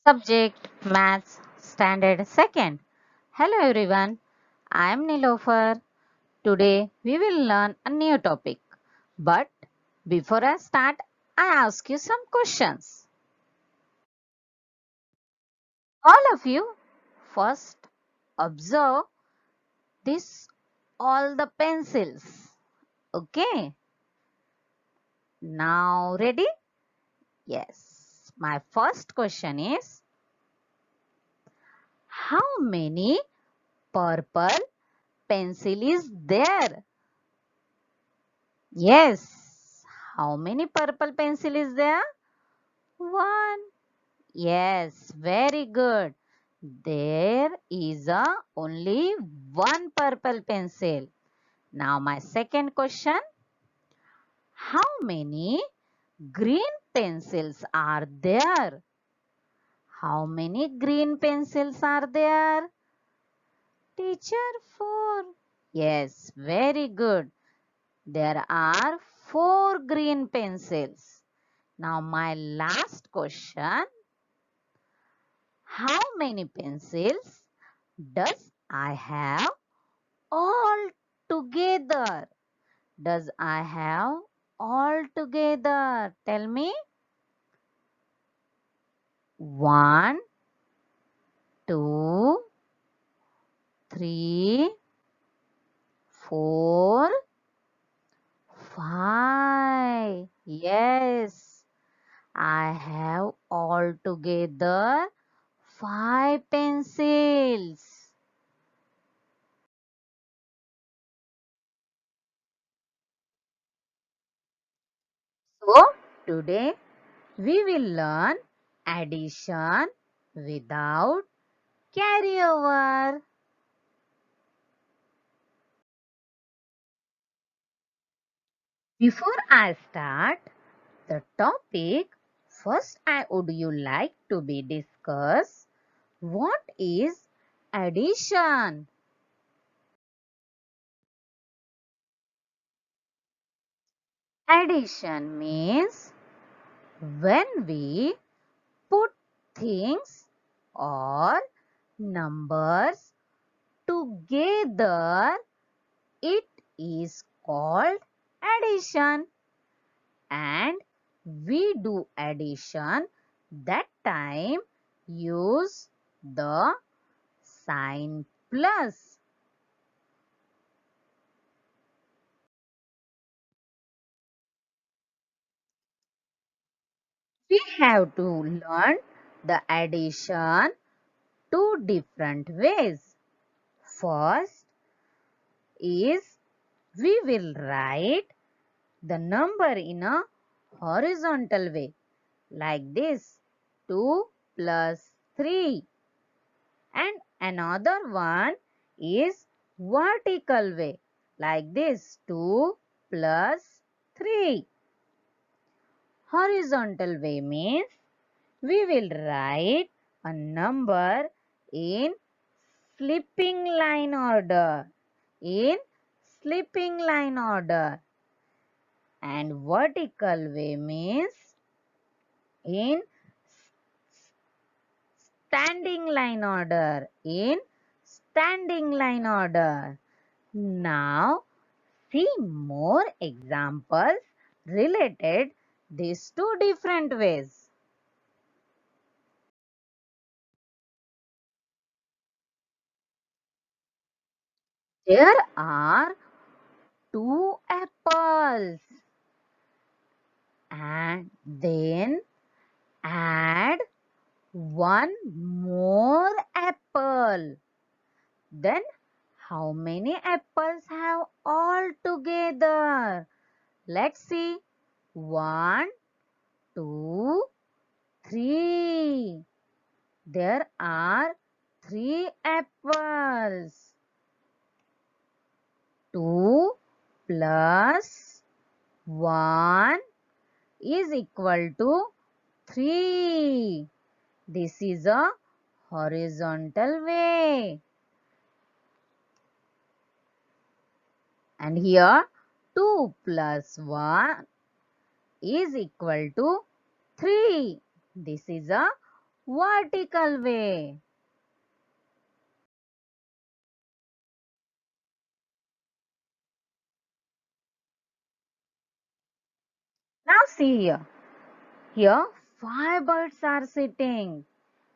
Subject Maths Standard 2nd. Hello everyone, I am Nilofer. Today we will learn a new topic. But before I start, I ask you some questions. All of you, first observe this all the pencils. Okay, now ready? Yes. My first question is, how many purple pencil is there? Yes. How many purple pencil is there? One. Yes, very good. There is only one purple pencil. Now my second question. How many green pencils are there? How many green pencils are there? Teacher, four. Yes, very good. There are four green pencils. Now my last question. How many pencils does I have all together? Does I have all together? Tell me. One, two, three, four, five. Yes, I have all together five pencils. So, today we will learn addition without carryover. Before I start the topic, first I would you like to be discuss what is addition. Addition means when we put things or numbers together, it is called addition. And we do addition that time use the sign plus. We have to learn the addition two different ways. First is we will write the number in a horizontal way like this, 2 plus 3. And another one is vertical way like this, 2 plus 3. Horizontal way means we will write a number in slipping line order. In slipping line order. And vertical way means in standing line order. In standing line order. Now, see more examples related these two different ways. There are two apples and then add one more apple. Then how many apples have all together? Let's see. One, two, three. There are three apples. 2 plus 1 is equal to 3. This is a horizontal way. And here 2 plus 1 is equal to 3. This is a vertical way. Now see here. Here 5 birds are sitting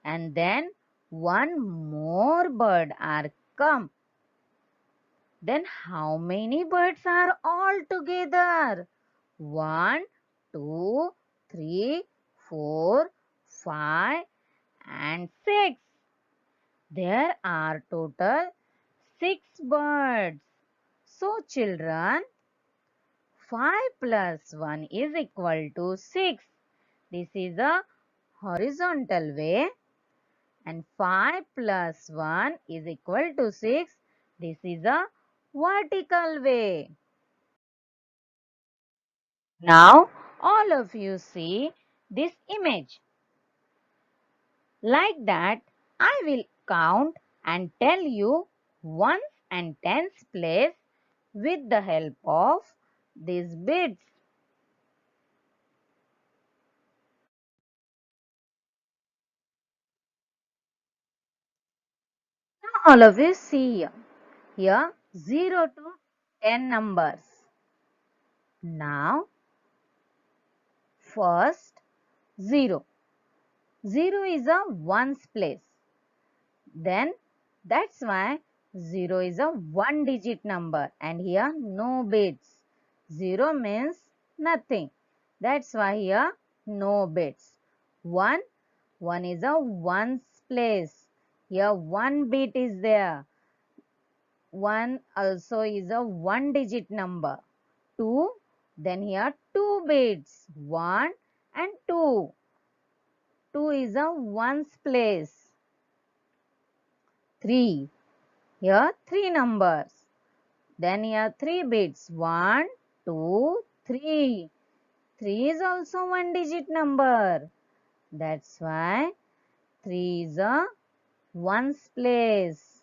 and then one more bird are come. Then how many birds are all together? 1, 2, 3, 4, 5 and 6. There are total 6 birds. So children, 5 plus 1 is equal to 6. This is a horizontal way and 5 plus 1 is equal to 6. This is a vertical way. Now all of you see this image. Like that, I will count and tell you ones and tens place with the help of these beads. Now all of you see here. Here 0 to 10 numbers. Now first 0. 0 is a ones place. Then that's why 0 is a one digit number and here no bits. 0 means nothing. That's why here no bits. 1, 1 is a ones place. Here one bit is there. 1 also is a one digit number. 2, then here 2 bits. 1 and 2. 2 is a ones place. 3. Here 3 numbers. Then here 3 bits. 1, 2, 3. 3 is also one digit number. That's why 3 is a ones place.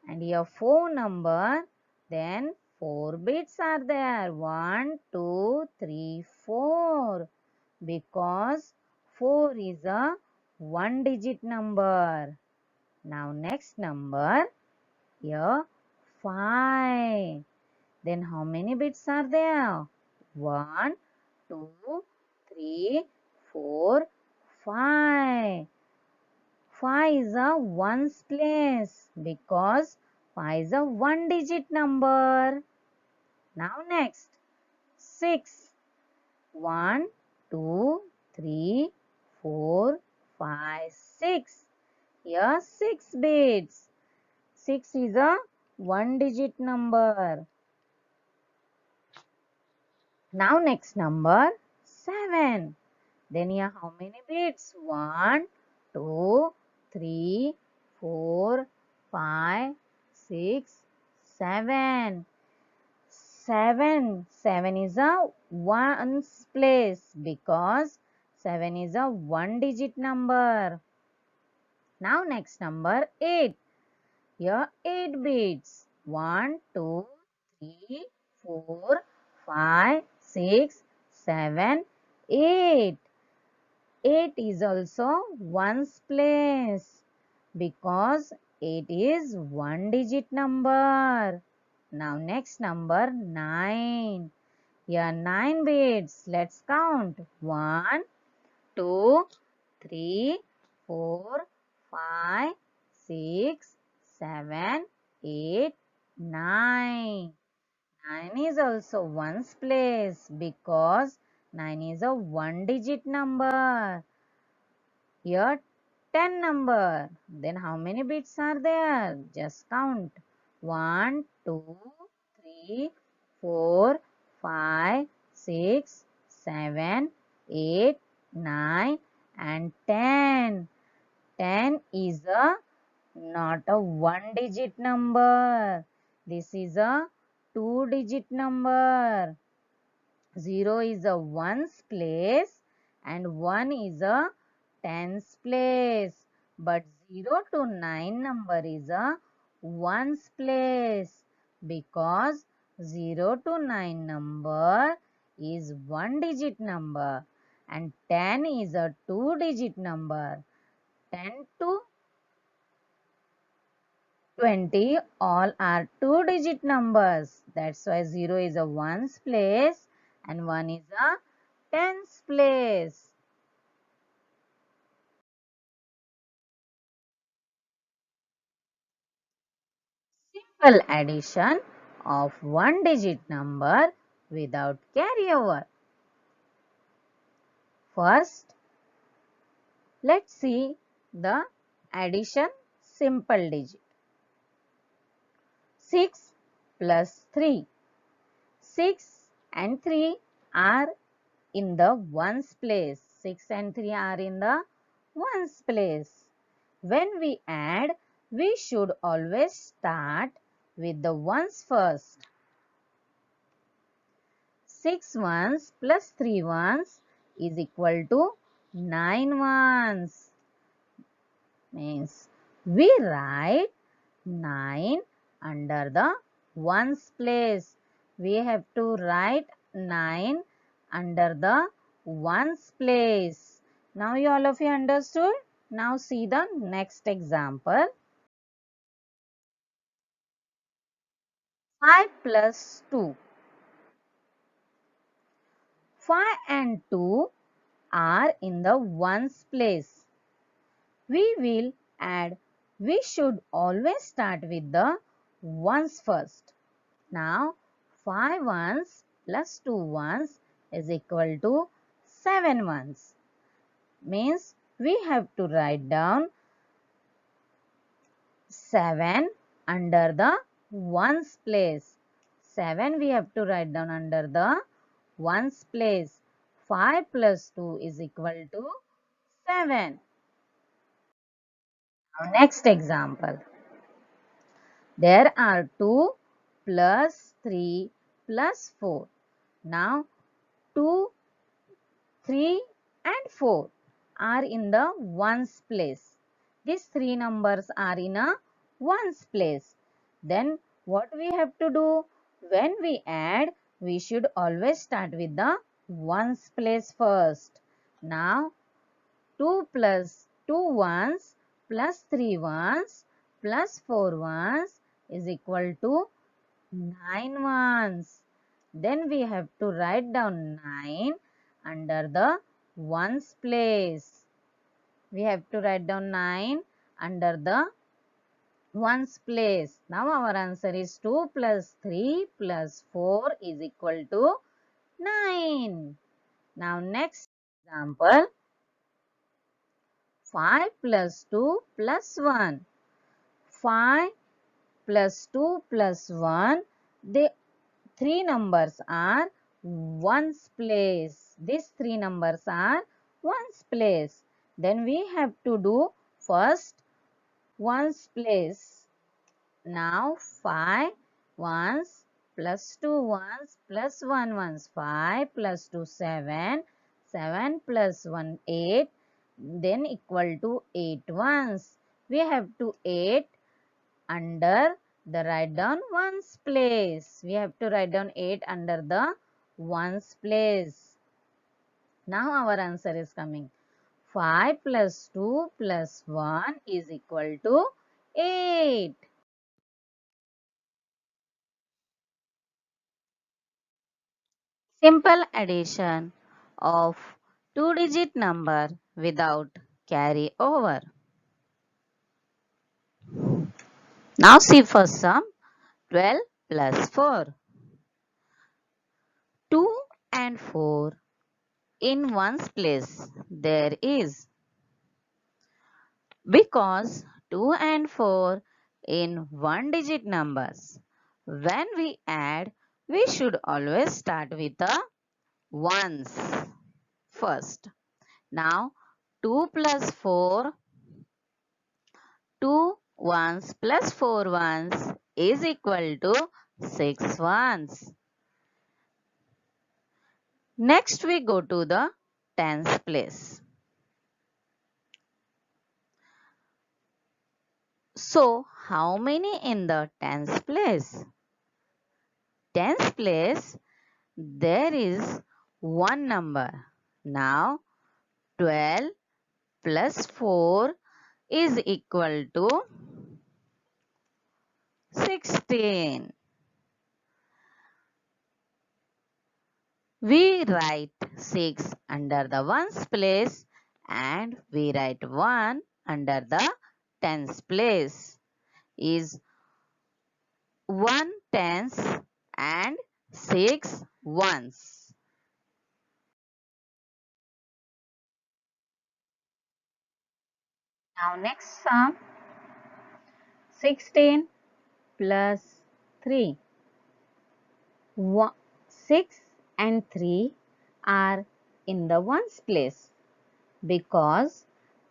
And here 4 number. Then 4 bits are there. 1, 2, 3, 4. Because 4 is a one digit number. Now next number. Here 5. Then how many bits are there? 1, 2, 3, 4, 5. 5 is a ones place because 5 is a one digit number. Now next 6. 1, 2, 3, 4, 5, 6. Here 6 bits. 6 is a one digit number. Now next number 7. Then here how many bits? 1, 2, 3, 4, 5, 6, 7. 7. 7 is a ones place because 7 is a one digit number. Now next number 8. Here 8 bits. 1, 2, 3, 4, 5, 6, 7, 8. 8 is also ones place because 8 is one digit number. Now next number 9. Here 9 bits. Let's count. 1, 2, 3, 4, 5, 6, 7, 8, 9. 9 is also ones place because 9 is a one digit number. Here 10 number. Then how many bits are there? Just count. 1, 2, 3, 4, 5, 6, 7, 8, 9 and 10. 10 is a not a one digit number. This is a two digit number. 0 is a ones place and 1 is a tens place. But 0 to 9 number is a ones place because 0 to 9 number is one digit number and 10 is a two digit number. 10 to 20 all are two-digit numbers. That's why 0 is a ones place and 1 is a tens place. Simple addition of one-digit number without carryover. First, let's see the addition simple digit. 6 plus 3. 6 and 3 are in the ones place. 6 and 3 are in the ones place. When we add, we should always start with the ones first. 6 ones plus 3 ones is equal to 9 ones. Means we write 9 under the ones place. We have to write 9 under the ones place. Now you all of you understood? Now see the next example. 5 plus 2. 5 and 2 are in the ones place. We should always start with the ones first. Now 5 ones plus 2 ones is equal to 7 ones. Means we have to write down 7 under the ones place. 7 we have to write down under the ones place. 5 plus 2 is equal to 7. Now next example. There are 2 plus 3 plus 4. Now 2, 3 and 4 are in the ones place. These three numbers are in a ones place. Then what we have to do? When we add, we should always start with the ones place first. Now 2 plus 2 ones plus 3 ones plus 4 ones is equal to 9 ones. Then we have to write down 9 under the ones place. We have to write down 9 under the ones place. Now our answer is 2 plus 3 plus 4 is equal to 9. Now next example. 5 plus 2 plus 1. 5 plus 2 plus 1. The three numbers are ones place. These three numbers are ones place. Then we have to do first ones place. Now 5 ones plus 2 ones plus 1 ones. 5 plus 2 7. 7 plus 1 8. Then equal to 8 ones. We have to 8 under the write down ones place. We have to write down 8 under the ones place. Now our answer is coming. 5 plus 2 plus 1 is equal to 8. Simple addition of two-digit number without carry over. Now see first sum. 12 plus 4. 2 and 4 in ones place there is, because 2 and 4 in one digit numbers. When we add, we should always start with the ones first. Now 2 plus 4, 2 ones plus 4 ones is equal to 6 ones. Next we go to the tens place. So how many in the tens place? Tens place there is one number. Now 12 plus 4 is equal to 16. We write 6 under the ones place and we write 1 under the tens place. Is 1 tens and 6 ones. Now next sum, 16 plus 3. 6 and 3 are in the ones place because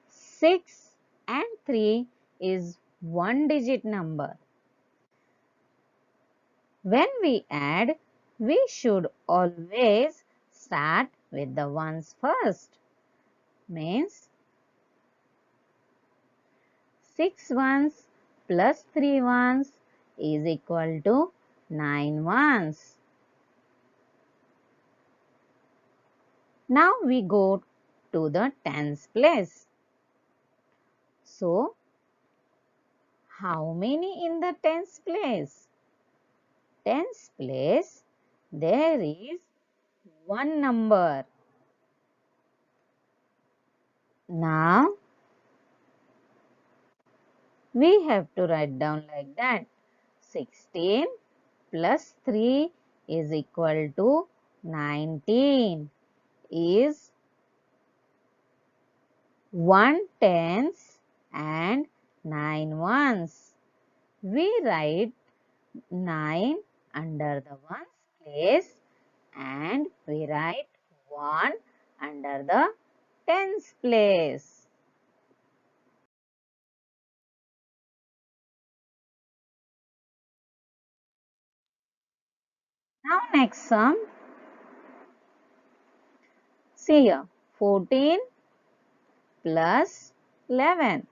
6 and 3 is one digit number. When we add, we should always start with the ones first. Means 6 ones plus 3 ones is equal to 9 ones. Now we go to the tens place. So, how many in the tens place? Tens place, there is one number. Now, we have to write down like that. 16 plus 3 is equal to 19 is 1 tens and 9 ones. We write 9 under the ones place and we write 1 under the tens place. Now next sum, see here, 14 plus 11.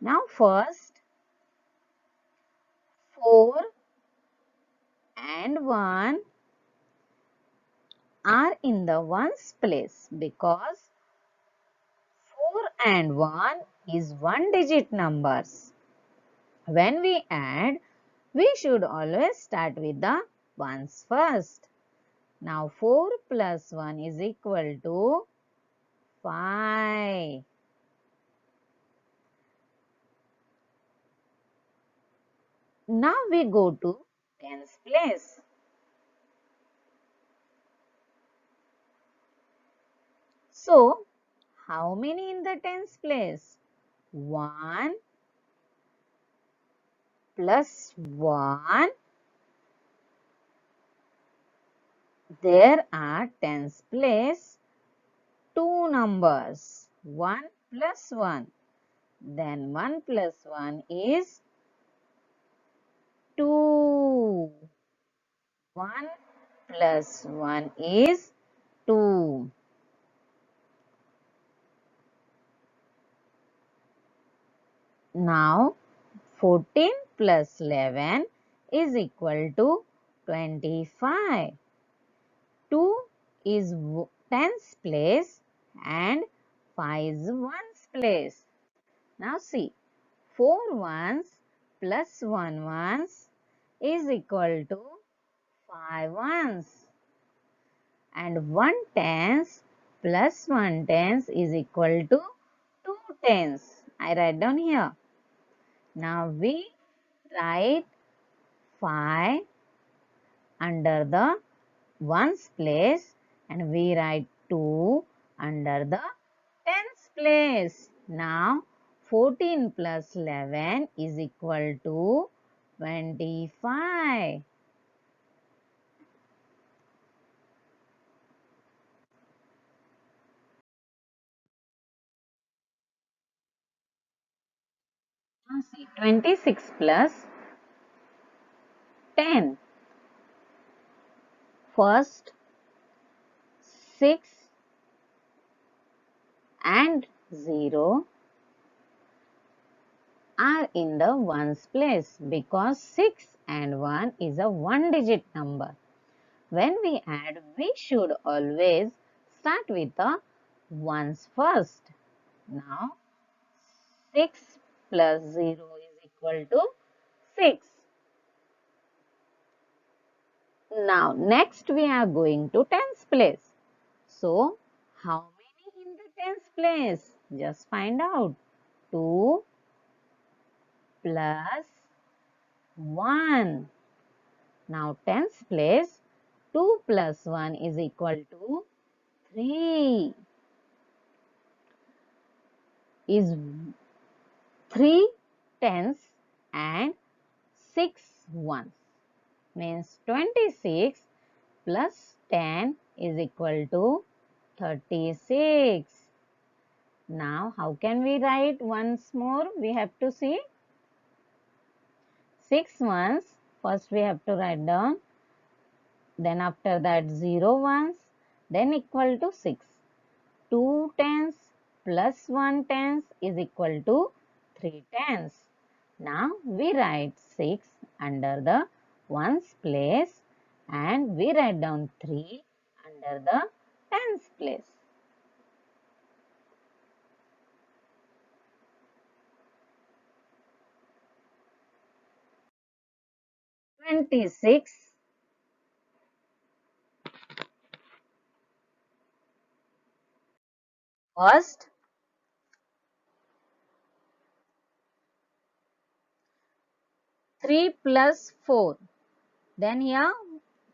Now first 4 and 1 are in the ones place because 4 and 1 is one digit numbers. When we add, we should always start with the ones first. Now 4 plus 1 is equal to 5. Now we go to tens place. So, how many in the tens place? 1 plus 1. There are tens place 2 numbers. 1 plus 1. Then 1 plus 1 is 2. 1 plus 1 is 2. Now 14 plus 11 is equal to 25. 2 is tens place and 5 is ones place. Now see, 4 ones plus 1 ones is equal to 5 ones and 1 tens plus 1 tens is equal to 2 tens. I write down here. Now we write 5 under the ones place and we write 2 under the tens place. Now 14 plus 11 is equal to 25. Now see, 26 plus 10. First 6 and 0 are in the ones place because 6 and 1 is a one digit number. When we add, we should always start with the ones first. Now 6 plus 0 is equal to 6. Now, next we are going to tens place. So, how many in the tens place? Just find out. 2 plus 1. Now, tens place, 2 plus 1 is equal to 3. Is 3 tens and 6 ones. Means 26 plus 10 is equal to 36. Now, how can we write once more? We have to see 6 ones. First, we have to write down. Then, after that, 0 ones. Then, equal to 6. 2 tens plus 1 tens is equal to 3 tens. Now, we write 6 under the ones place and we write down 3 under the tens place. 26 first, 3 plus 4. Then here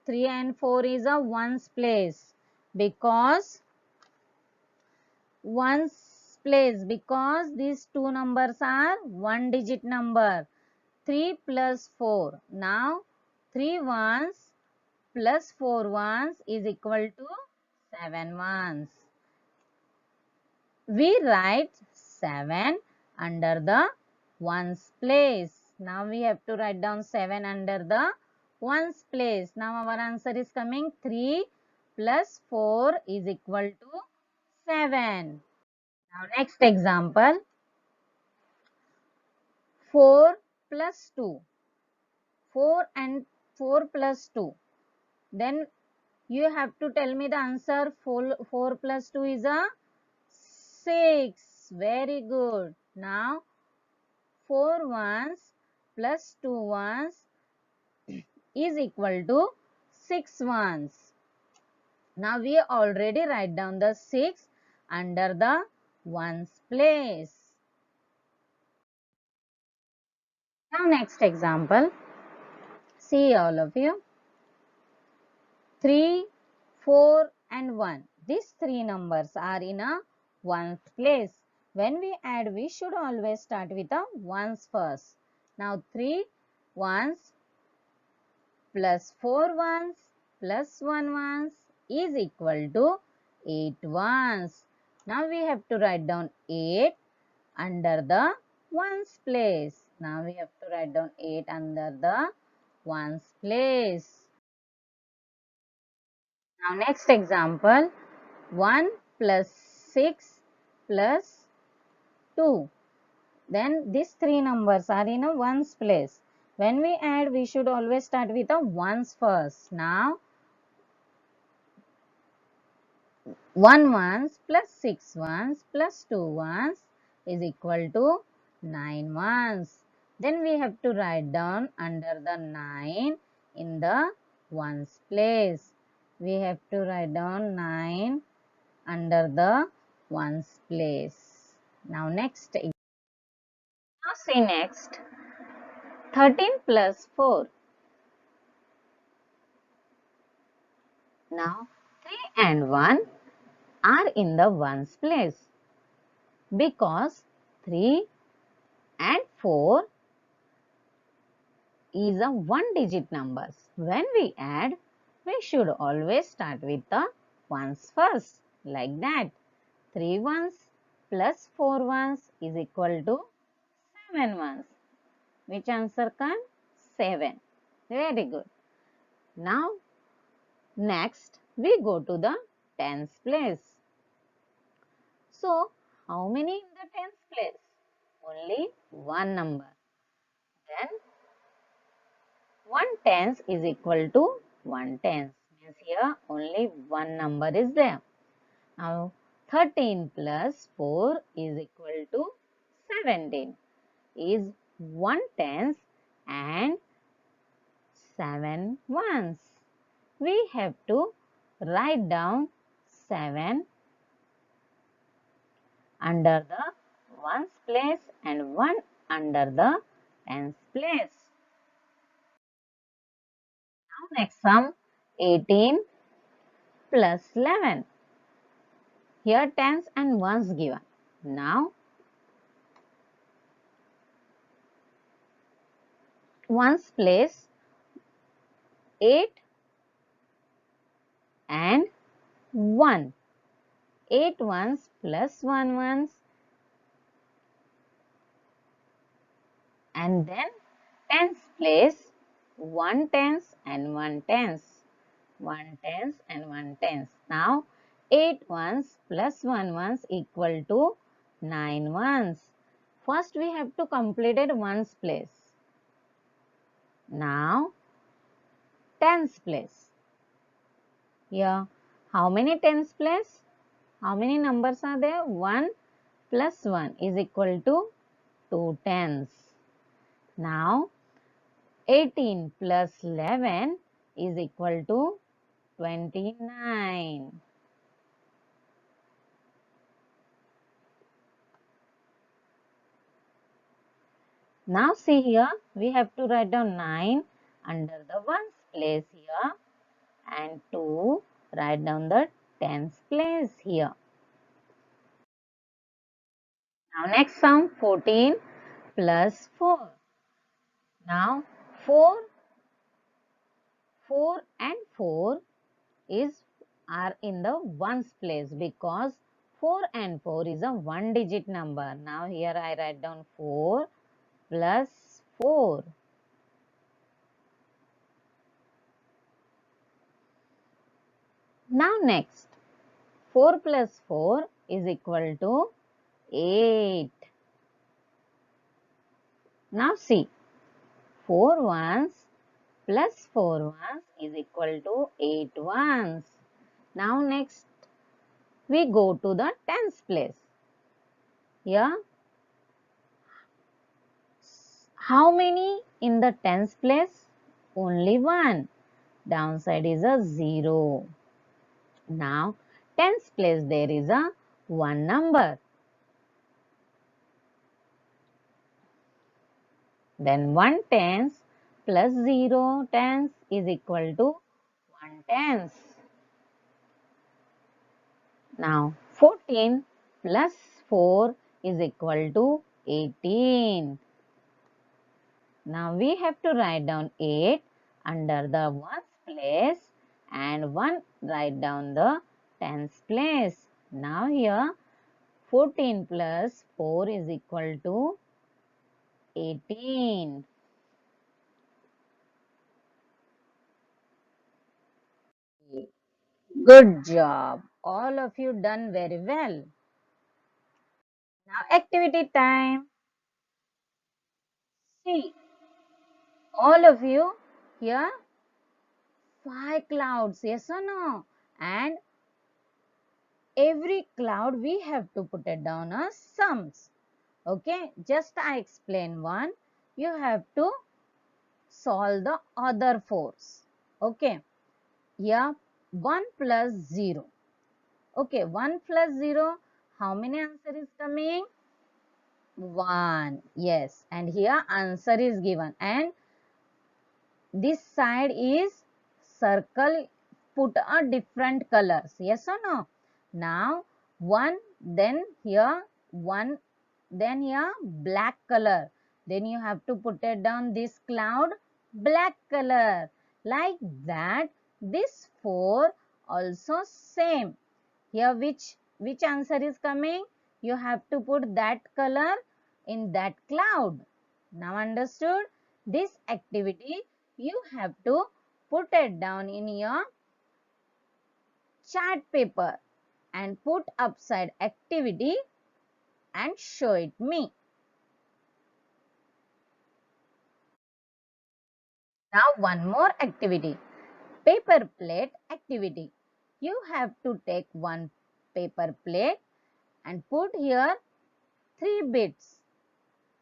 3 and 4 is a ones place because these two numbers are one digit number. 3 plus 4. Now 3 ones plus 4 ones is equal to 7 ones. We write 7 under the ones place. Now we have to write down 7 under the ones place. Now our answer is coming 3 plus 4 is equal to 7. Now next example, 4 plus 2. 4 and 4 plus 2. Then you have to tell me the answer. 4 plus 2 is a 6. Very good. Now 4 ones plus 2 ones is equal to 6 ones. Now we already write down the 6 under the ones place. Now next example. See all of you. 3, 4 and 1. These three numbers are in a ones place. When we add, we should always start with a ones first. Now 3 ones plus 4 ones plus 1 ones is equal to 8 ones. Now we have to write down 8 under the ones place. Now we have to write down 8 under the ones place. Now next example, 1 plus 6 plus 2. Then these three numbers are in a ones place. When we add, we should always start with a ones first. Now 1 ones plus 6 ones plus 2 ones is equal to 9 ones. Then we have to write down under the 9 in the ones place. We have to write down 9 under the ones place. Now next. Now see next. 13 plus 4. Now 3 and 1 are in the ones place because 3 and 4 is a one digit numbers. When we add, we should always start with the ones first, like that. 3 ones plus 4 ones is equal to 7 ones. Which answer comes? 7. Very good. Now, next we go to the tens place. So, how many in the tens place? Only one number. Then 1 tens is equal to 1 tens. Means here only one number is there. Now 13 plus 4 is equal to 17 is 1 tens and 7 ones. We have to write down 7 under the ones place and 1 under the tens place. Now next sum 18 plus 11. Here tens and ones given. Now ones place 8 and 1. 8 ones plus 1 ones and then tens place 1 tens and 1 tens. 1 tens and 1 tens. Now 8 ones plus 1 ones equal to 9 ones. First we have to complete it ones place. Now tens place. Here how many tens place? How many numbers are there? 1 plus 1 is equal to 2 tens. Now 18 plus 11 is equal to 29. Now see here, we have to write down 9 under the ones place here and 2 write down the tens place here. Now next sum 14 plus 4. Now 4 and 4 are in the ones place because 4 and 4 is a one digit number. Now here I write down 4 plus 4. Now next 4 plus 4 is equal to 8. Now see 4 ones plus 4 ones is equal to 8 ones. Now next we go to the tens place. Here how many in the tens place? Only 1. Downside is a 0. Now tens place there is a 1 number. Then 1 tens plus 0 tens is equal to 1 tens. Now 14 plus 4 is equal to 18. Now we have to write down 8 under the ones place and 1 write down the tens place. Now here 14 plus 4 is equal to 18. Good job. All of you done very well. Now activity time. See, all of you here 5 clouds, yes or no? And every cloud we have to put it down as sums. Okay, just I explain one. You have to solve the other fours. Okay, here 1 plus 0. Okay, 1 plus 0, how many answer is coming? 1. Yes, and here answer is given and this side is circle, put a different colors, yes or no? Now 1, then here 1, then here black color, then you have to put it down this cloud black color, like that. This 4 also same. Here which answer is coming? You have to put that color in that cloud. Now understood? This activity you have to put it down in your chart paper and put upside activity and show it me. Now one more activity, paper plate activity. You have to take one paper plate and put here 3 bits.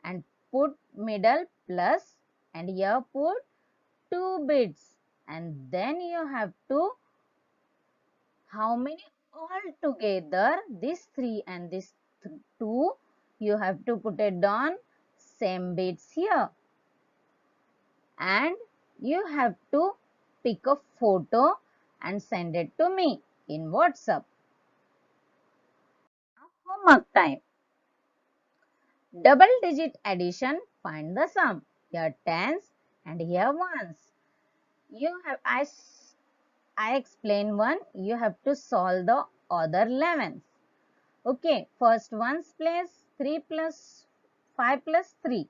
and put middle plus and here put 2 bits, and then you have to how many all together this 3 and this 2 you have to put it on same bits here, and you have to pick a photo and send it to me in WhatsApp. Homework time. Double digit addition, find the sum. Here tens and here ones. You have I explain one, you have to solve the other 11s. Okay, first ones place 3 plus 5 plus 3,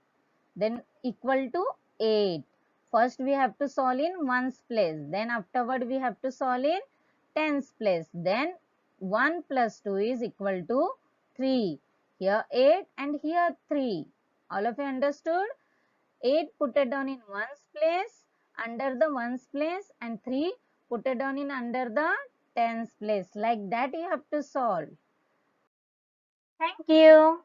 then equal to 8. First we have to solve in ones place, then afterward we have to solve in tens place. Then 1 plus 2 is equal to 3. Here 8 and here 3. All of you understood? 8 put it down in ones place, under the ones place, and 3 put it down in under the tens place. Like that you have to solve. Thank you.